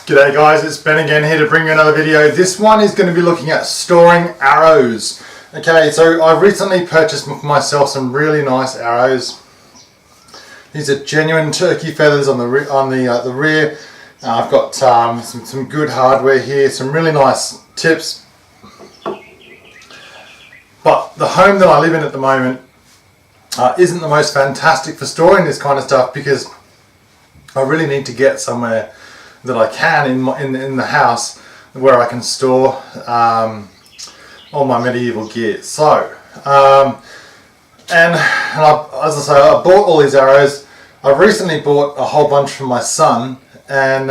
G'day guys, it's Ben again here to bring you another video. This one is going to be looking at storing arrows. Okay, so I've recently purchased for myself some really nice arrows. These are genuine turkey feathers on the rear. I've got some good hardware here, some really nice tips. But the home that I live in at the moment isn't the most fantastic for storing this kind of stuff, because I really need to get somewhere that I can in the house where I can store all my medieval gear. So, as I say, I bought all these arrows. I've recently bought a whole bunch for my son, and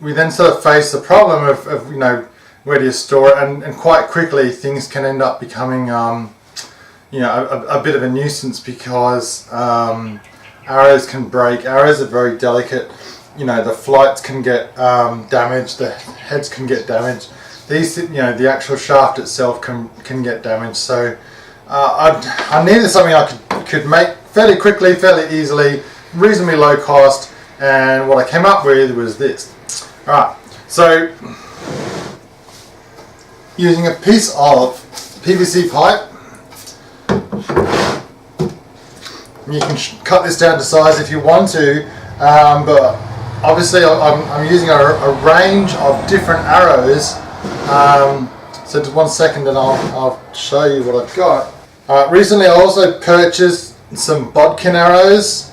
we then sort of face the problem of you know, where do you store it, and quite quickly things can end up becoming you know, a bit of a nuisance, because arrows can break. Arrows are very delicate. You know, the flights can get damaged. The heads can get damaged. These, you know, the actual shaft itself can get damaged. So I needed something I could make fairly quickly, fairly easily, reasonably low cost. And what I came up with was this. All right. So using a piece of PVC pipe. You can cut this down to size if you want to, but obviously I'm using a range of different arrows. So just one second and I'll show you what I've got. Recently I also purchased some bodkin arrows.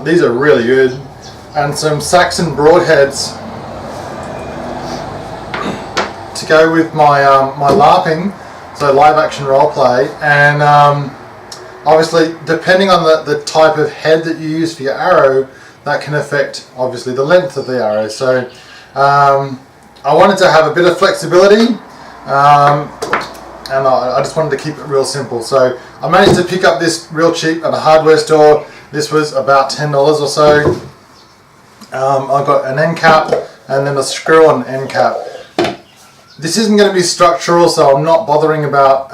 These are really good, and some Saxon broadheads to go with my my LARPing, so live action role play, and obviously, depending on the type of head that you use for your arrow, that can affect, obviously, the length of the arrow. So, I wanted to have a bit of flexibility, and I just wanted to keep it real simple. So, I managed to pick up this real cheap at a hardware store. This was about $10 or so. I got an end cap and then a screw-on end cap. This isn't going to be structural, so I'm not bothering about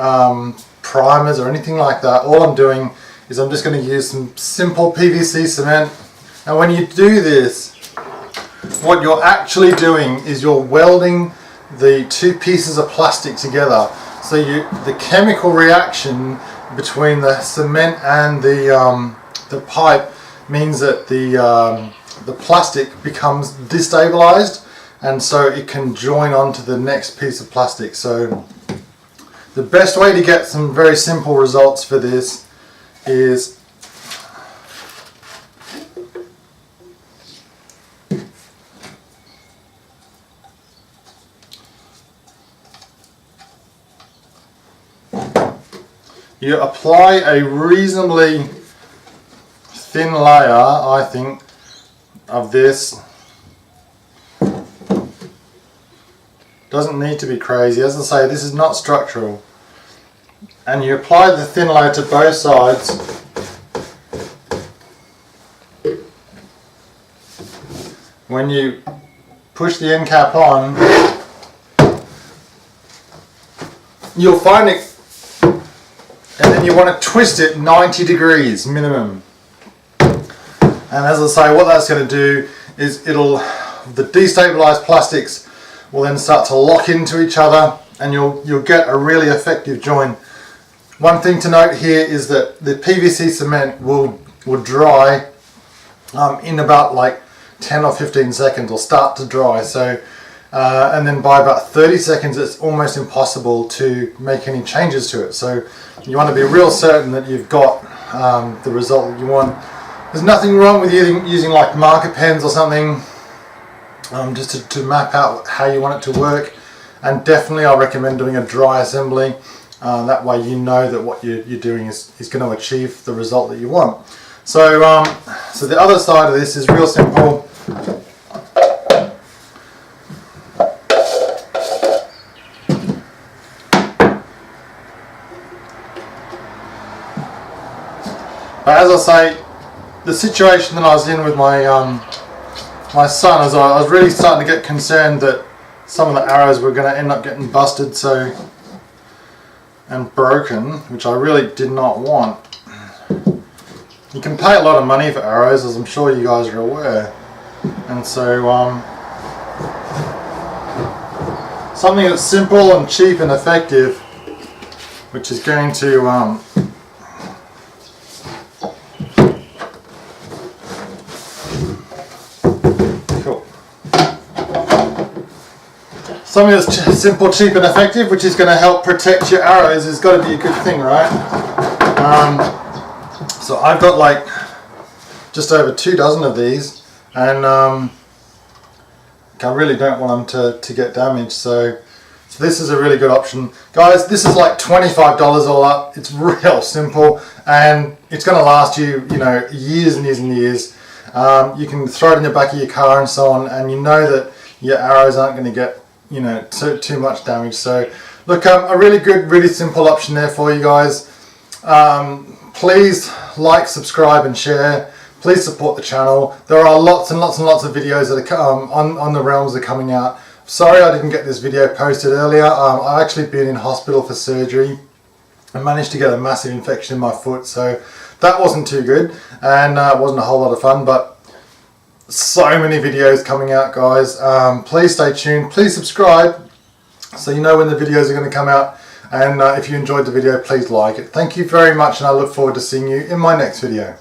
primers or anything like that. All I'm doing is I'm just going to use some simple PVC cement, and when you do this, what you're actually doing is you're welding the two pieces of plastic together. So the chemical reaction between the cement and the pipe means that the plastic becomes destabilized, and so it can join onto the next piece of plastic. So the best way to get some very simple results for this is you apply a reasonably thin layer, I think, of this. Doesn't need to be crazy. As I say, this is not structural. And you apply the thin layer to both sides. When you push the end cap on, you'll find it, and then you want to twist it 90 degrees minimum. And as I say, what that's going to do is the destabilized plastics will then start to lock into each other, and you'll get a really effective join. One thing to note here is that the PVC cement will dry in about like 10 or 15 seconds, will start to dry. So and then by about 30 seconds it's almost impossible to make any changes to it. So you want to be real certain that you've got the result that you want. There's nothing wrong with using like marker pens or something, just to map out how you want it to work. And definitely I recommend doing a dry assembly. That way you know that what you're doing is going to achieve the result that you want. So, so the other side of this is real simple. But as I say, the situation that I was in with my my son, as I was really starting to get concerned that some of the arrows were going to end up getting busted and broken, which I really did not want. You can pay a lot of money for arrows, as I'm sure you guys are aware. And so something that's simple and cheap and effective, which is going to cool. Something that's simple, cheap and effective, which is going to help protect your arrows, has got to be a good thing, right? So I've got like just over 2 dozen of these, and I really don't want them to get damaged, so this is a really good option. Guys, this is like $25 all up. It's real simple, and it's going to last you, years and years and years. You can throw it in the back of your car and so on, and you know that your arrows aren't going to get, too much damage. So look, a really good, really simple option there for you guys. Please like, subscribe and share. Please support the channel. There are lots and lots and lots of videos that are on the realms that are coming out. Sorry I didn't get this video posted earlier. I've actually been in hospital for surgery. I managed to get a massive infection in my foot, so that wasn't too good, and wasn't a whole lot of fun, but so many videos coming out, guys. Please stay tuned. Please subscribe so you know when the videos are going to come out, and if you enjoyed the video, please like it. Thank you very much, and I look forward to seeing you in my next video.